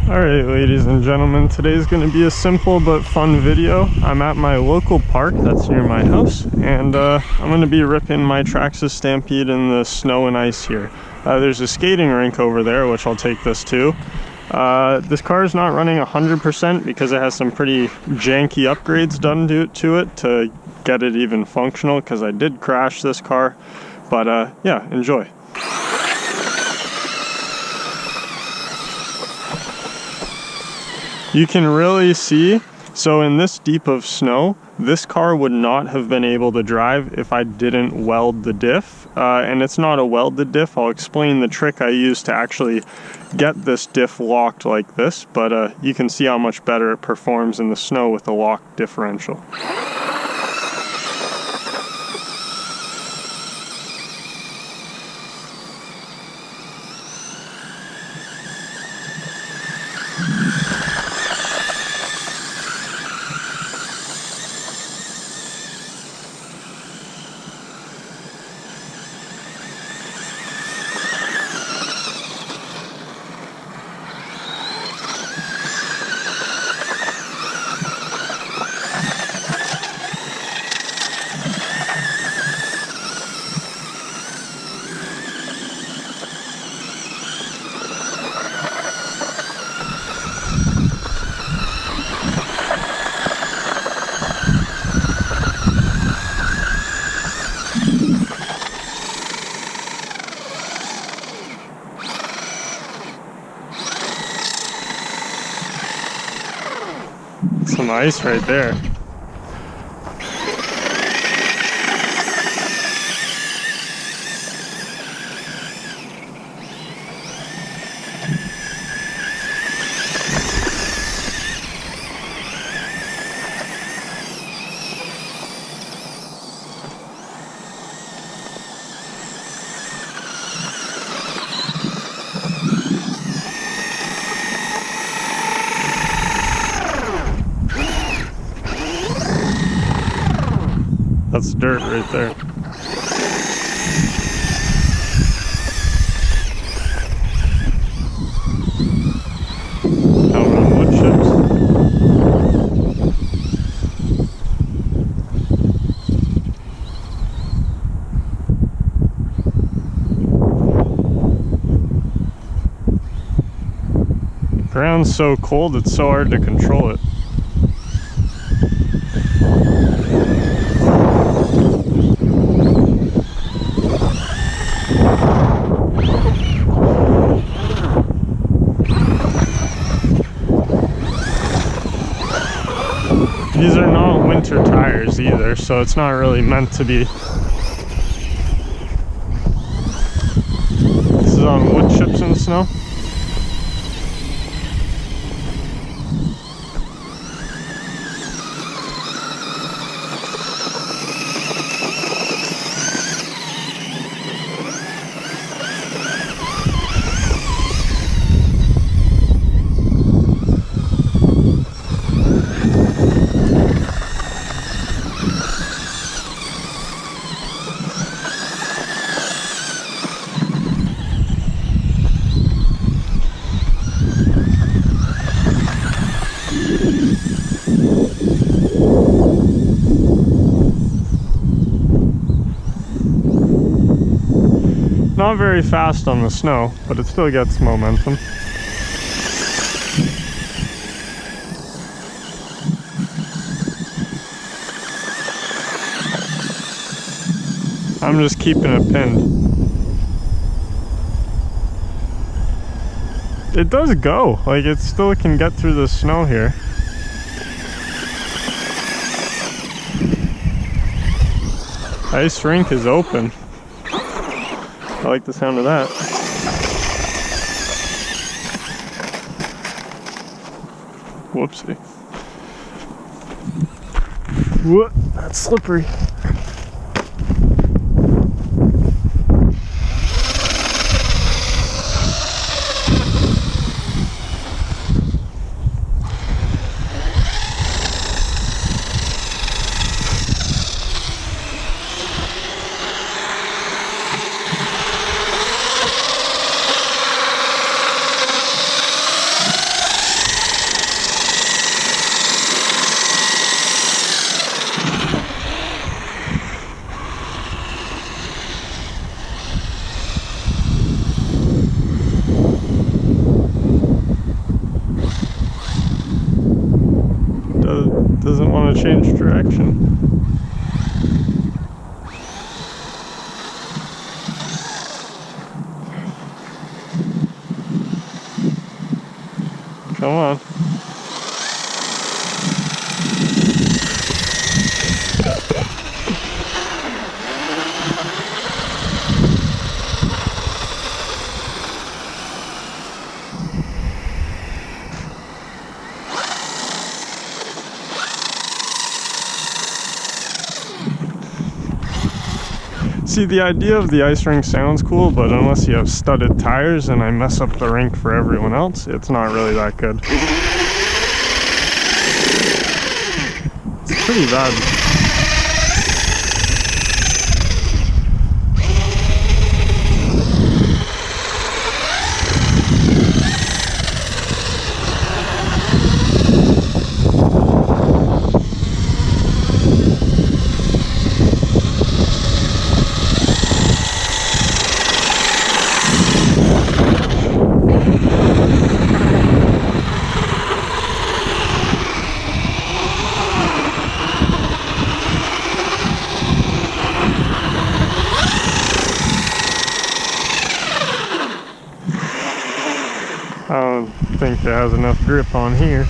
Alright, ladies and gentlemen, today's going to be a simple but fun video. I'm at my local park that's near my house, and I'm going to be ripping my Traxxas Stampede in the snow and ice here. There's a skating rink over there, which I'll take this to. This car is not running 100% because it has some pretty janky upgrades done to it to get it even functional, because I did crash this car. But yeah, enjoy. You can really see, so in this deep of snow, this car would not have been able to drive if I didn't weld the diff. And it's not a welded diff. I'll explain the trick I used to actually get this diff locked like this, but you can see how much better it performs in the snow with the locked differential. Some ice right there. That's dirt right there. Out on wood chips. The ground's so cold, it's so hard to control it. These are not winter tires either, so it's not really meant to be. This is on wood chips and snow. Not very fast on the snow, but it still gets momentum. I'm just keeping it pinned. It does go, like it still can get through the snow here. Ice rink is open. I like the sound of that. Whoopsie. Whoa, that's slippery. direction. Come on. See, the idea of the ice rink sounds cool, but unless you have studded tires and I mess up the rink for everyone else, it's not really that good. It's pretty bad. I don't think it has enough grip on here.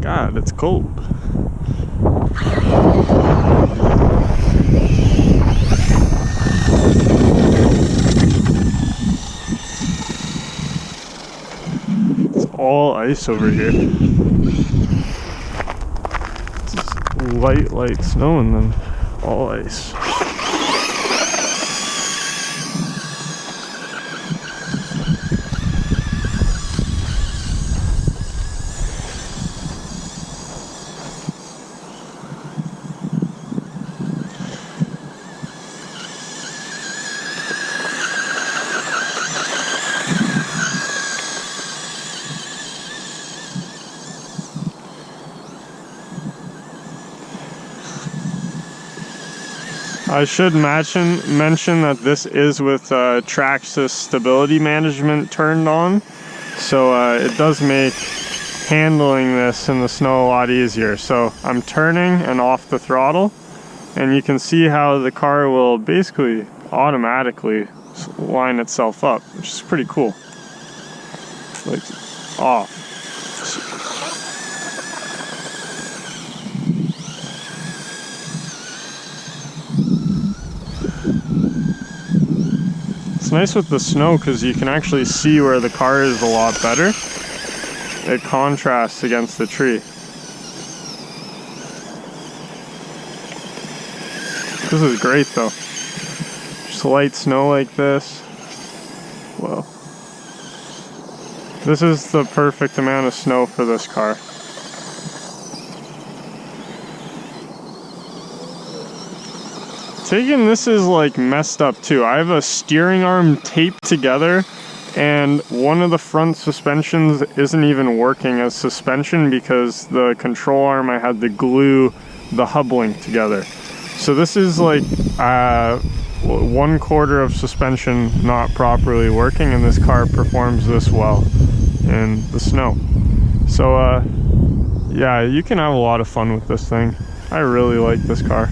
God, it's cold. It's all ice over here. Light snow and then all ice. I should mention that this is with Traxxas Stability Management turned on, so it does make handling this in the snow a lot easier. So I'm turning and off the throttle, and you can see how the car will basically automatically line itself up, which is pretty cool. Like off. It's nice with the snow because you can actually see where the car is a lot better. It contrasts against the tree. This is great though. Just light snow like this. Well, this is the perfect amount of snow for this car. Taking this is like messed up too. I have a steering arm taped together and one of the front suspensions isn't even working as suspension because the control arm I had to glue the hub link together. So this is like 1/4 of suspension not properly working, and this car performs this well in the snow. So yeah, you can have a lot of fun with this thing. I really like this car.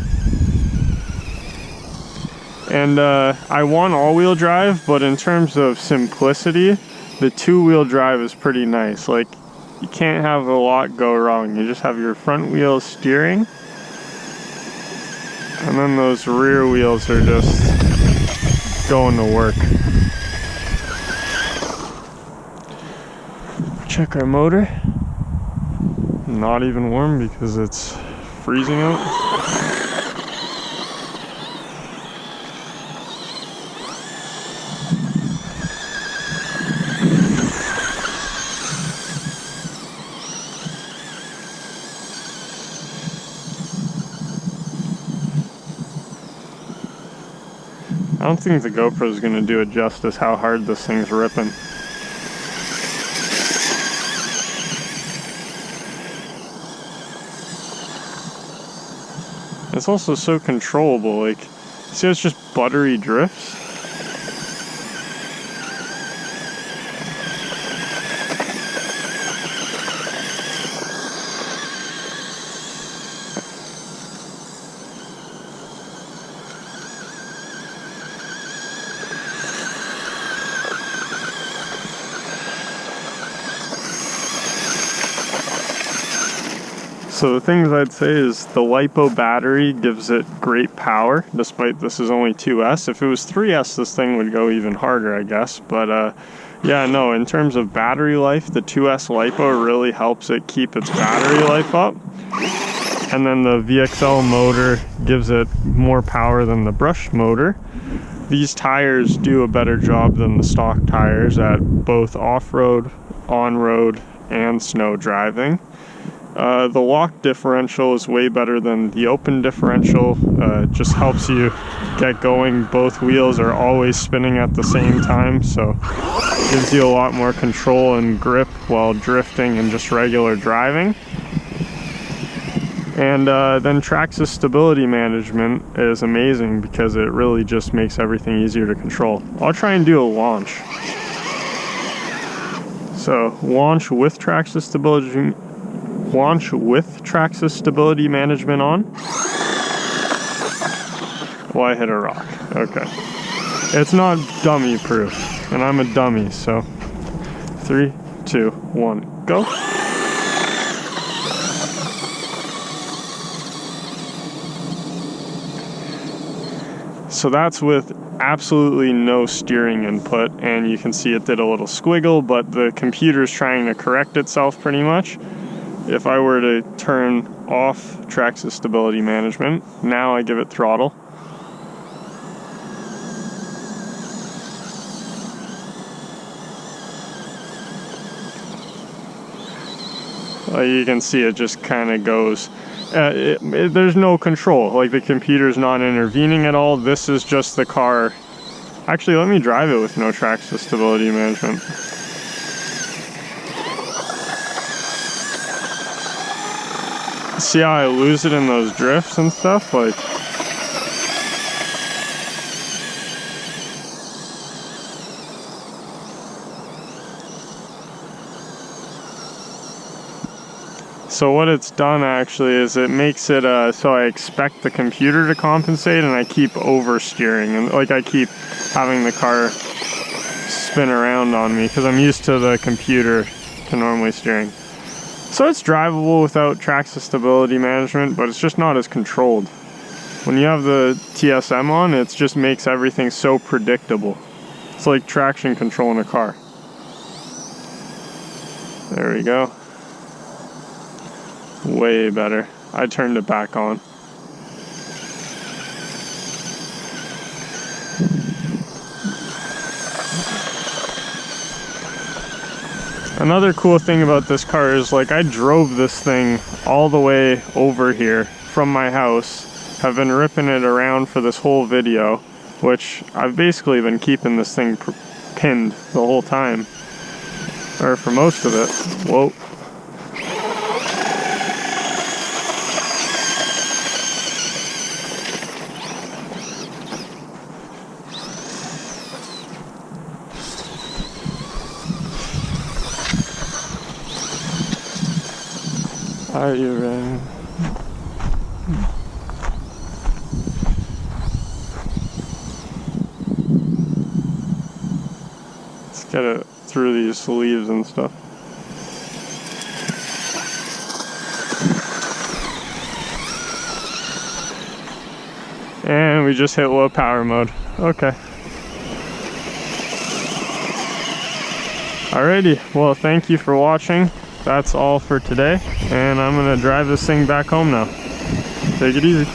And I want all-wheel drive, but in terms of simplicity, the 2-wheel drive is pretty nice. Like, you can't have a lot go wrong. You just have your front wheel steering, and then those rear wheels are just going to work. Check our motor. Not even warm because it's freezing out. I don't think the GoPro is going to do it justice how hard this thing's ripping. It's also so controllable. Like, see how it's just buttery drifts? So the things I'd say is the LiPo battery gives it great power, despite this is only 2S. If it was 3S, this thing would go even harder, I guess. But yeah, no, in terms of battery life, the 2S LiPo really helps it keep its battery life up. And then the VXL motor gives it more power than the brushed motor. These tires do a better job than the stock tires at both off-road, on-road, and snow driving. The lock differential is way better than the open differential. It just helps you get going. Both wheels are always spinning at the same time, so it gives you a lot more control and grip while drifting and just regular driving. And then Traxxas Stability Management is amazing because it really just makes everything easier to control. I'll try and do a launch. So launch with Traxxas Stability Management on. Well, I hit a rock. Okay. It's not dummy proof, and I'm a dummy, so 3, 2, 1, go. So that's with absolutely no steering input, and you can see it did a little squiggle, but the computer's trying to correct itself pretty much. If I were to turn off Traxxas Stability Management, now I give it throttle. You can see it just kind of goes. There's no control, like the computer's not intervening at all. This is just the car. Actually, let me drive it with no Traxxas Stability Management. See how I lose it in those drifts and stuff? Like, so what it's done actually is it makes it so I expect the computer to compensate, and I keep oversteering, and like I keep having the car spin around on me because I'm used to the computer to normally steering. So it's drivable without Traxxas Stability Management, but it's just not as controlled. When you have the TSM on, it just makes everything so predictable. It's like traction control in a car. There we go. Way better. I turned it back on. Another cool thing about this car is, like, I drove this thing all the way over here from my house. Have been ripping it around for this whole video, which I've basically been keeping this thing pinned the whole time, or for most of it. Whoa. Are you ready? Let's get it through these leaves and stuff. And we just hit low power mode. Okay. Alrighty, well, thank you for watching. That's all for today, and I'm gonna drive this thing back home now. Take it easy.